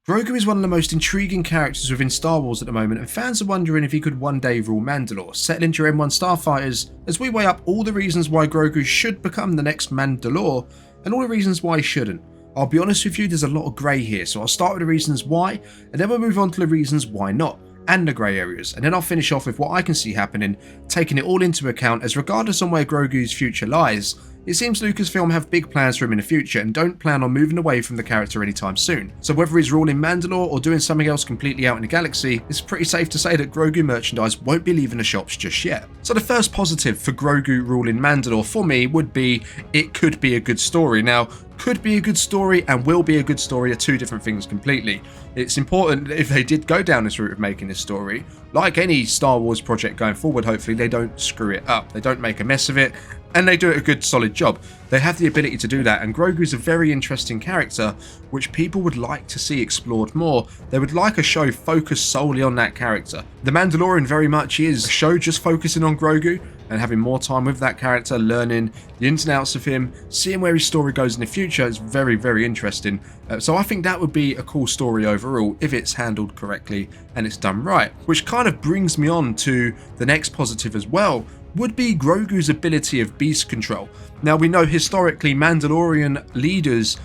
Grogu is one of the most intriguing characters within Star Wars at the moment, and fans are wondering if he could one day rule Mandalore, settling into M1 starfighters as we weigh up all the reasons why Grogu should become the next Mandalore, and all the reasons why he shouldn't. I'll be honest with you, there's a lot of grey here, so I'll start with the reasons why, and then we'll move on to the reasons why not, and the grey areas, and then I'll finish off with what I can see happening, taking it all into account, as regardless on where Grogu's future lies, it seems Lucasfilm have big plans for him in the future and don't plan on moving away from the character anytime soon. So whether he's ruling Mandalore or doing something else completely out in the galaxy, it's pretty safe to say that Grogu merchandise won't be leaving the shops just yet. So the first positive for Grogu ruling Mandalore for me would be it could be a good story. Now, could be a good story and will be a good story are two different things completely. It's important that if they did go down this route of making this story, like any Star Wars project going forward, hopefully they don't screw it up. They don't make a mess of it, and they do a good solid job. They have the ability to do that, and Grogu's a very interesting character which people would like to see explored more. They would like a show focused solely on that character. The Mandalorian very much is a show just focusing on Grogu and having more time with that character, learning the ins and outs of him, seeing where his story goes in the future is very, very interesting. So I think that would be a cool story overall if it's handled correctly and it's done right. Which kind of brings me on to the next positive as well, would be Grogu's ability of beast control. Now we know historically Mandalorian leaders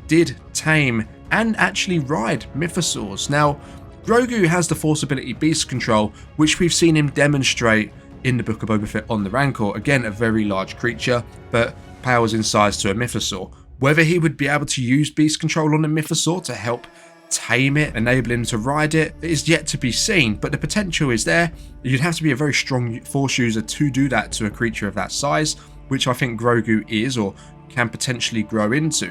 did tame and actually ride Mythosaurs. Now Grogu has the Force ability beast control, which we've seen him demonstrate in the Book of Boba Fett on the Rancor. Again, a very large creature, but powers in size to a Mythosaur. Whether he would be able to use beast control on the Mythosaur to help tame it, enable him to ride it, is yet to be seen, but the potential is there. You'd have to be a very strong Force user to do that to a creature of that size, which I think Grogu is or can potentially grow into,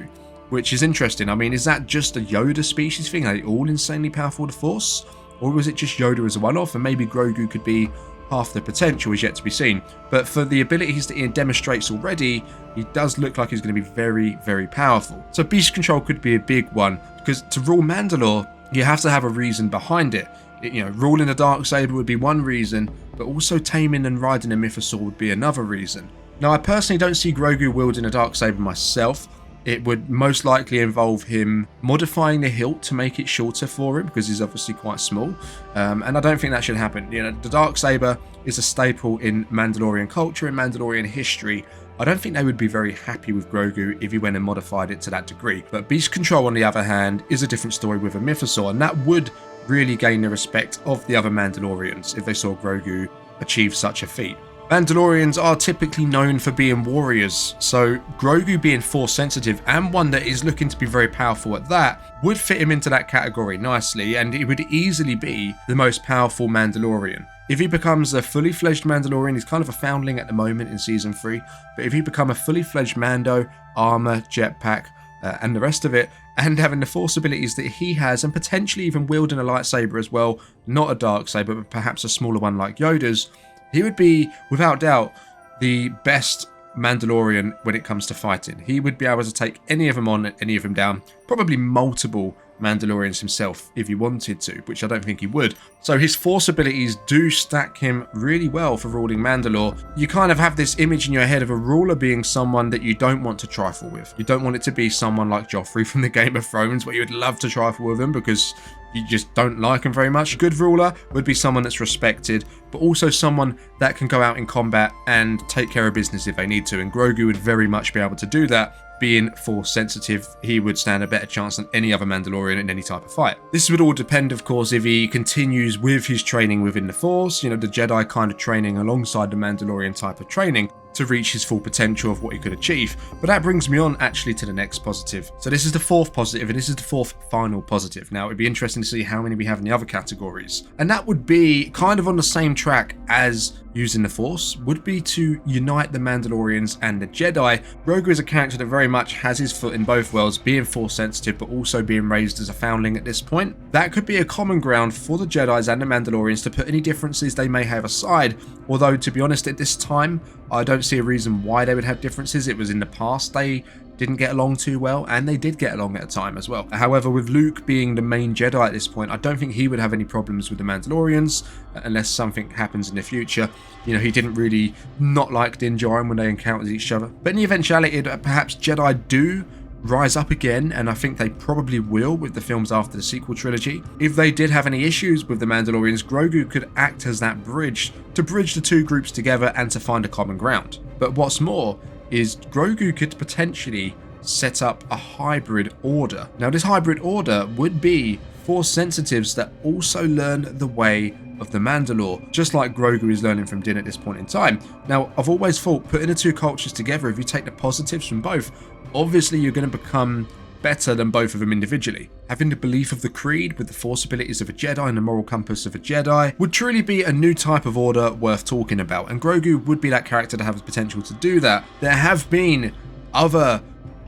which is interesting. I mean, is that just a Yoda species thing? Are they all insanely powerful with the Force? Or was it just Yoda as a one-off, and maybe Grogu could be half the potential? Is yet to be seen. But for the abilities that he demonstrates already, he does look like he's going to be very, very powerful. So beast control could be a big one, because to rule Mandalore, you have to have a reason behind it. Ruling a Darksaber would be one reason, but also taming and riding a Mythosaur would be another reason. Now, I personally don't see Grogu wielding a Darksaber myself. It would most likely involve him modifying the hilt to make it shorter for him, because he's obviously quite small, and I don't think that should happen. The Darksaber is a staple in Mandalorian culture and Mandalorian history. I don't think they would be very happy with Grogu if he went and modified it to that degree. But beast control, on the other hand, is a different story with a Mythosaur, and that would really gain the respect of the other Mandalorians if they saw Grogu achieve such a feat. Mandalorians are typically known for being warriors, so Grogu being Force sensitive and one that is looking to be very powerful at that would fit him into that category nicely, and he would easily be the most powerful Mandalorian. If he becomes a fully fledged Mandalorian, he's kind of a foundling at the moment in Season 3, but if he become a fully fledged Mando, armor, jetpack, and the rest of it, and having the Force abilities that he has, and potentially even wielding a lightsaber as well, not a Darksaber, but perhaps a smaller one like Yoda's, he would be, without doubt, the best Mandalorian when it comes to fighting. He would be able to take any of them on, any of them down, probably multiple Mandalorians himself if he wanted to, which I don't think he would. So his Force abilities do stack him really well for ruling Mandalore. You kind of have this image in your head of a ruler being someone that you don't want to trifle with. You don't want it to be someone like Joffrey from the Game of Thrones, where you would love to trifle with him because you just don't like him very much. A good ruler would be someone that's respected, but also someone that can go out in combat and take care of business if they need to, and Grogu would very much be able to do that. Being Force sensitive, he would stand a better chance than any other Mandalorian in any type of fight. This would all depend, of course, if he continues with his training within the Force, the Jedi kind of training alongside the Mandalorian type of training, to reach his full potential of what he could achieve. But that brings me on actually to the next positive. So this is the fourth positive, and this is the fourth final positive. Now it'd be interesting to see how many we have in the other categories, and that would be kind of on the same track as using the Force, would be to unite the Mandalorians and the Jedi. Grogu is a character that very much has his foot in both worlds, being Force sensitive but also being raised as a foundling at this point. That could be a common ground for the Jedis and the Mandalorians to put any differences they may have aside, although to be honest at this time I don't see a reason why they would have differences. It was in the past they didn't get along too well, and they did get along at a time as well. However, with Luke being the main Jedi at this point, I don't think he would have any problems with the Mandalorians unless something happens in the future. He didn't really not like Din Djarin when they encountered each other. But in the eventuality that perhaps Jedi do rise up again, and I think they probably will with the films after the sequel trilogy. If they did have any issues with the Mandalorians, Grogu could act as that bridge to bridge the two groups together and to find a common ground. But what's more is Grogu could potentially set up a hybrid order. Now this hybrid order would be Force sensitives that also learn the way of the Mandalore, just like Grogu is learning from Din at this point in time. Now, I've always thought putting the two cultures together, if you take the positives from both, obviously you're going to become better than both of them individually. Having the belief of the creed with the force abilities of a Jedi and the moral compass of a Jedi would truly be a new type of order worth talking about, and Grogu would be that character to have the potential to do that. There have been other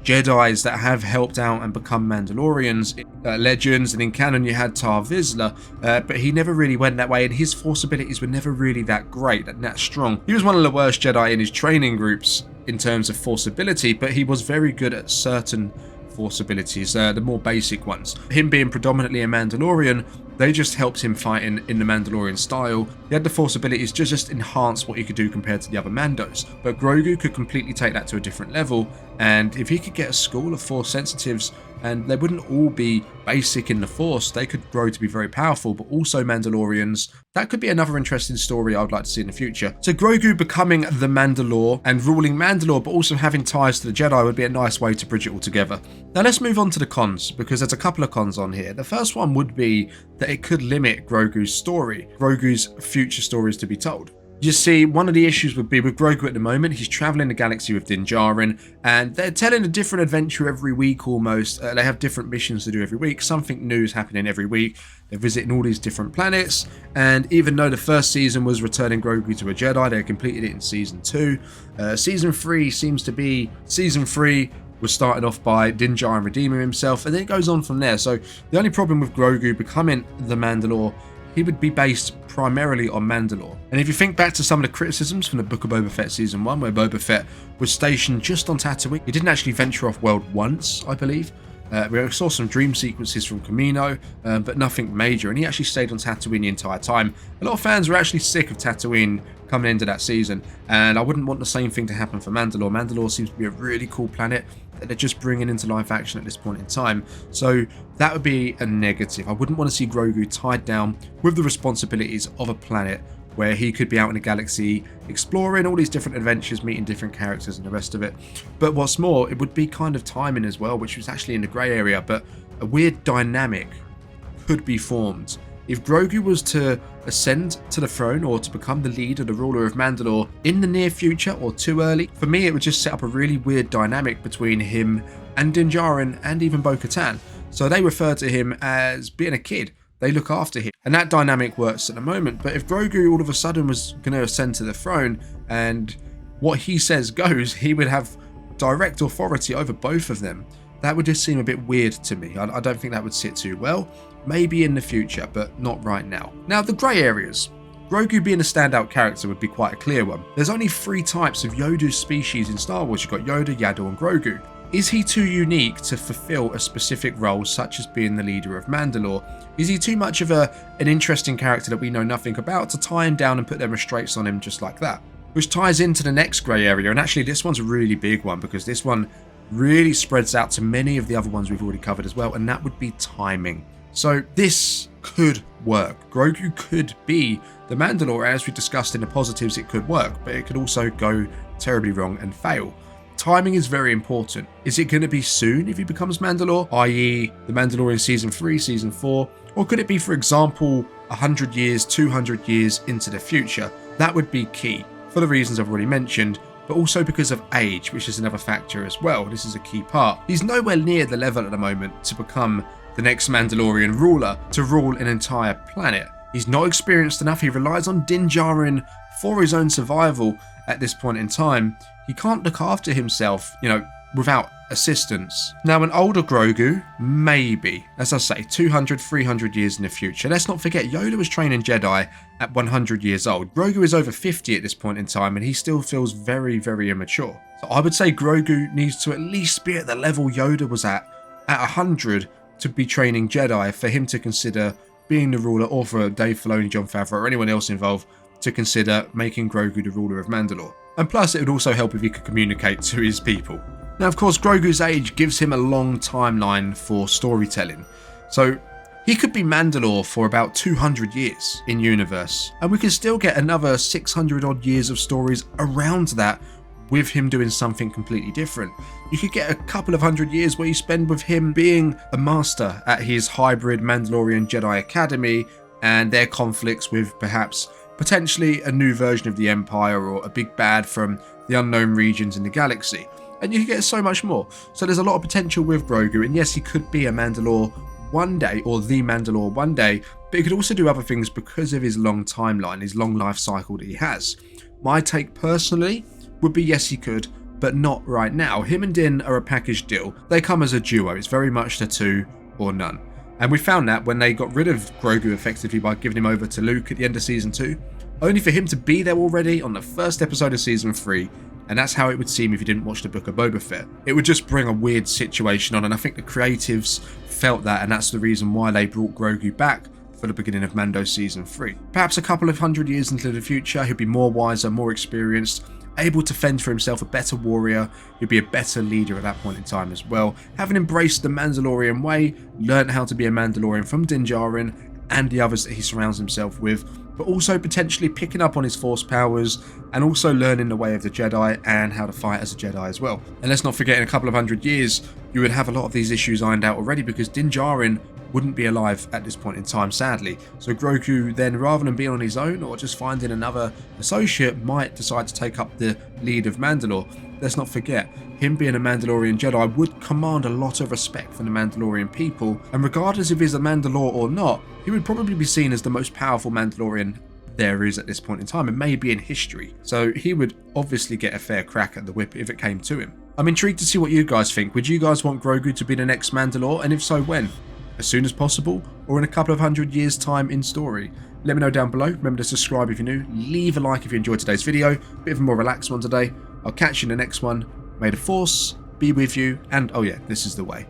Jedis that have helped out and become Mandalorians, legends, and in canon you had Tar Vizsla, but he never really went that way, and his force abilities were never really that great, that strong. He was one of the worst Jedi in his training groups in terms of force ability, but he was very good at certain force abilities, the more basic ones. Him being predominantly a Mandalorian, they just helped him fight in the Mandalorian style. He had the force abilities to just enhance what he could do compared to the other Mandos. But Grogu could completely take that to a different level, and if he could get a school of force sensitives, and they wouldn't all be basic in the force, they could grow to be very powerful, but also Mandalorians. That could be another interesting story I would like to see in the future. So Grogu becoming the Mandalore and ruling Mandalore, but also having ties to the Jedi would be a nice way to bridge it all together. Now let's move on to the cons, because there's a couple of cons on here. The first one would be that it could limit Grogu's story, Grogu's future stories to be told. You see, one of the issues would be with Grogu at the moment, he's traveling the galaxy with Din Djarin, and they're telling a different adventure every week almost. They have different missions to do every week, something new is happening every week. They're visiting all these different planets, and even though the first season was returning Grogu to a Jedi, they completed it in season 2. Season 3 seems to be, season 3 was started off by Din Djarin redeeming himself, and then it goes on from there. So the only problem with Grogu becoming the Mandalore, he would be based primarily on Mandalore. And if you think back to some of the criticisms from the Book of Boba Fett Season 1, where Boba Fett was stationed just on Tatooine, he didn't actually venture off world once, I believe. We saw some dream sequences from Kamino, but nothing major, and he actually stayed on Tatooine the entire time. A lot of fans were actually sick of Tatooine coming into that season, and I wouldn't want the same thing to happen for Mandalore. Mandalore seems to be a really cool planet that they're just bringing into live action at this point in time, so that would be a negative. I wouldn't want to see Grogu tied down with the responsibilities of a planet where he could be out in the galaxy exploring all these different adventures, meeting different characters and the rest of it. But what's more, it would be kind of timing as well, which was actually in the grey area, but a weird dynamic could be formed. If Grogu was to ascend to the throne or to become the leader, the ruler of Mandalore in the near future or too early, for me it would just set up a really weird dynamic between him and Din Djarin and even Bo-Katan. So they refer to him as being a kid. They look after him, and that dynamic works at the moment. But if Grogu all of a sudden was going to ascend to the throne and what he says goes, he would have direct authority over both of them. That would just seem a bit weird to me. I don't think that would sit too well. Maybe in the future, but not right now. Now, the grey areas. Grogu being a standout character would be quite a clear one. There's only 3 types of Yoda species in Star Wars. You've got Yoda, Yaddle, and Grogu. Is he too unique to fulfill a specific role, such as being the leader of Mandalore? Is he too much of an interesting character that we know nothing about to tie him down and put their restraints on him just like that? Which ties into the next grey area, and actually this one's a really big one because this one really spreads out to many of the other ones we've already covered as well, and that would be timing. So this could work. Grogu could be the Mandalore. As we discussed in the positives, it could work, but it could also go terribly wrong and fail. Timing is very important. Is it going to be soon if he becomes Mandalore, i.e. the Mandalorian Season 3, Season 4? Or could it be, for example, 100 years, 200 years into the future? That would be key, for the reasons I've already mentioned, but also because of age, which is another factor as well. This is a key part. He's nowhere near the level at the moment to become the next Mandalorian ruler, to rule an entire planet. He's not experienced enough. He relies on Din Djarin for his own survival at this point in time. He can't look after himself, without assistance. Now, an older Grogu, maybe, as I say, 200, 300 years in the future. Let's not forget, Yoda was training Jedi at 100 years old. Grogu is over 50 at this point in time, and he still feels very, very immature. So I would say Grogu needs to at least be at the level Yoda was at 100, to be training Jedi, for him to consider being the ruler, or for Dave Filoni, Jon Favreau, or anyone else involved to consider making Grogu the ruler of Mandalore. And plus, it would also help if he could communicate to his people. Now, of course, Grogu's age gives him a long timeline for storytelling. So he could be Mandalore for about 200 years in universe, and we could still get another 600 odd years of stories around that with him doing something completely different. You could get a couple of hundred years where you spend with him being a master at his hybrid Mandalorian Jedi Academy and their conflicts with perhaps potentially a new version of the Empire or a big bad from the unknown regions in the galaxy. And you could get so much more. So there's a lot of potential with Grogu, and yes, he could be a Mandalore one day, or the Mandalore one day, but he could also do other things because of his long timeline, his long life cycle that he has. My take personally would be yes, he could, but not right now. Him and Din are a package deal. They come as a duo. It's very much the two or none. And we found that when they got rid of Grogu effectively by giving him over to Luke at the end of Season 2, only for him to be there already on the first episode of Season 3, and that's how it would seem if you didn't watch the Book of Boba Fett. It would just bring a weird situation on, and I think the creatives felt that, and that's the reason why they brought Grogu back for the beginning of Mando Season 3. Perhaps a couple of hundred years into the future, he'll be more wiser, more experienced, able to fend for himself, a better warrior, he'll be a better leader at that point in time as well. Having embraced the Mandalorian way, learned how to be a Mandalorian from Din Djarin and the others that he surrounds himself with, but also potentially picking up on his Force powers and also learning the way of the Jedi and how to fight as a Jedi as well. And let's not forget, in a couple of hundred years, you would have a lot of these issues ironed out already because Din Djarin wouldn't be alive at this point in time, sadly. So Grogu then, rather than being on his own or just finding another associate, might decide to take up the lead of Mandalore. Let's not forget, him being a Mandalorian Jedi would command a lot of respect from the Mandalorian people, and regardless if he's a Mandalore or not, he would probably be seen as the most powerful Mandalorian there is at this point in time, and maybe in history. So he would obviously get a fair crack at the whip if it came to him. I'm intrigued to see what you guys think. Would you guys want Grogu to be the next Mandalore, and if so, when? As soon as possible, or in a couple of hundred years time in story? Let me know down below. Remember to subscribe if you're new, leave a like if you enjoyed today's video. Bit of a more relaxed one today. I'll catch you in the next one. May the Force be with you, and oh yeah, this is the way.